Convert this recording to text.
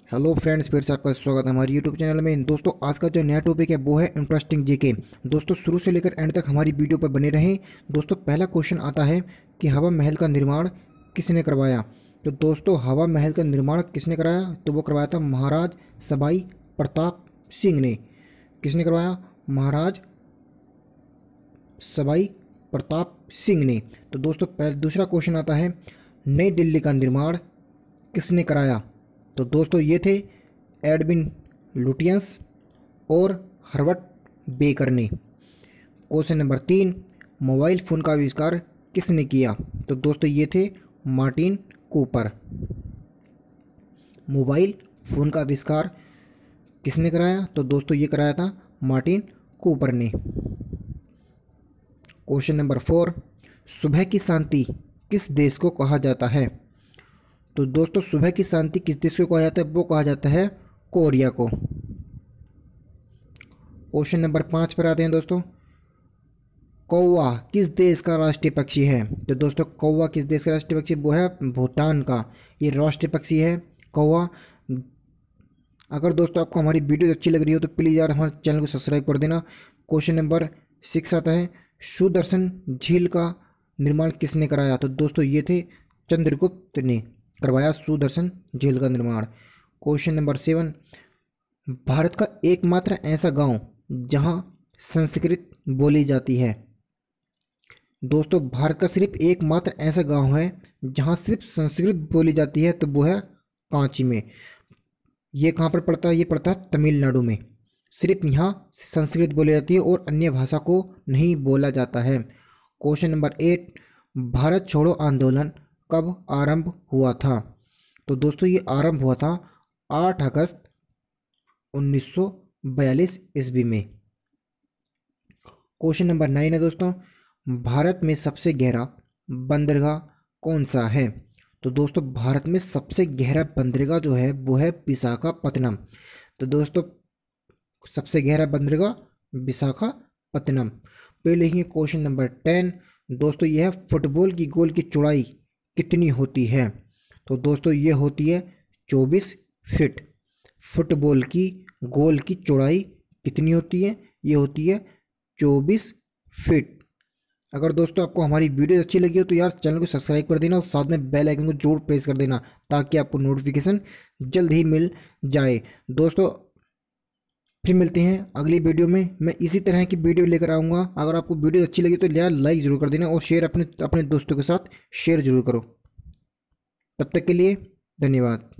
Hello friends, फिर से आपका स्वागत है हमारे यूट्यूब चैनल में। दोस्तों, आज का जो नया टॉपिक है वो है इंटरेस्टिंग जीके। दोस्तों, शुरू से लेकर एंड तक हमारी वीडियो पर बने रहें। दोस्तों, पहला क्वेश्चन आता है कि हवा महल का निर्माण किसने करवाया। तो दोस्तों, हवा महल का निर्माण किसने कराया, तो वो करवाया था महाराज सवाई प्रताप सिंह ने। किसने करवाया? महाराज सवाई प्रताप सिंह ने। तो दोस्तों, दूसरा क्वेश्चन आता है, नई दिल्ली का निर्माण किसने कराया। तो दोस्तों, ये थे एडविन लुटियंस और हर्बर्ट बेकर ने। क्वेश्चन नंबर 3, मोबाइल फ़ोन का आविष्कार किसने किया। तो दोस्तों, ये थे मार्टिन कूपर। मोबाइल फ़ोन का आविष्कार किसने कराया। तो दोस्तों, ये कराया था मार्टिन कूपर ने। क्वेश्चन नंबर 4, सुबह की शांति किस देश को कहा जाता है। तो दोस्तों, सुबह की शांति किस देश को कहा जाता है, वो कहा जाता है कोरिया को। क्वेश्चन नंबर 5 पर आते हैं दोस्तों, कौवा किस देश का राष्ट्रीय पक्षी है। तो दोस्तों, कौवा किस देश का राष्ट्रीय पक्षी, वो है भूटान का। ये राष्ट्रीय पक्षी है कौवा। अगर दोस्तों आपको हमारी वीडियो अच्छी लग रही हो तो प्लीज़ यार हमारे चैनल को सब्सक्राइब कर देना। क्वेश्चन नंबर 6 आता है, सुदर्शन झील का निर्माण किसने कराया। तो दोस्तों, ये थे चंद्रगुप्त ने करवाया सुदर्शन झील का निर्माण। क्वेश्चन नंबर 7, भारत का एकमात्र ऐसा गांव जहां संस्कृत बोली जाती है। दोस्तों, भारत का सिर्फ एकमात्र ऐसा गांव है जहां सिर्फ संस्कृत बोली जाती है, तो वो है कांची में। ये कहाँ पर पड़ता है? ये पड़ता है तमिलनाडु में। सिर्फ यहाँ संस्कृत बोली जाती है और अन्य भाषा को नहीं बोला जाता है। क्वेश्चन नंबर 8, भारत छोड़ो आंदोलन कब आरंभ हुआ था। तो दोस्तों, ये आरंभ हुआ था 8 अगस्त 1942 ईस्वी में। क्वेश्चन नंबर 9 है दोस्तों, भारत में सबसे गहरा बंदरगाह कौन सा है। तो दोस्तों, भारत में सबसे गहरा बंदरगाह जो है वो है विशाखापत्तनम। तो दोस्तों, सबसे गहरा बंदरगाह विशाखापत्तनम। पहले ही क्वेश्चन नंबर 10, दोस्तों यह फुटबॉल की गोल की चौड़ाई कितनी होती है। तो दोस्तों, ये होती है 24 फीट। फुटबॉल की गोल की चौड़ाई कितनी होती है? ये होती है 24 फीट। अगर दोस्तों आपको हमारी वीडियो अच्छी लगी हो तो यार चैनल को सब्सक्राइब कर देना और साथ में बेल आइकन को जरूर प्रेस कर देना ताकि आपको नोटिफिकेशन जल्द ही मिल जाए। दोस्तों, फिर मिलते हैं अगली वीडियो में। मैं इसी तरह की वीडियो लेकर आऊँगा। अगर आपको वीडियो अच्छी लगी तो यार लाइक ज़रूर कर देना और शेयर अपने दोस्तों के साथ शेयर जरूर करो। तब तक के लिए धन्यवाद।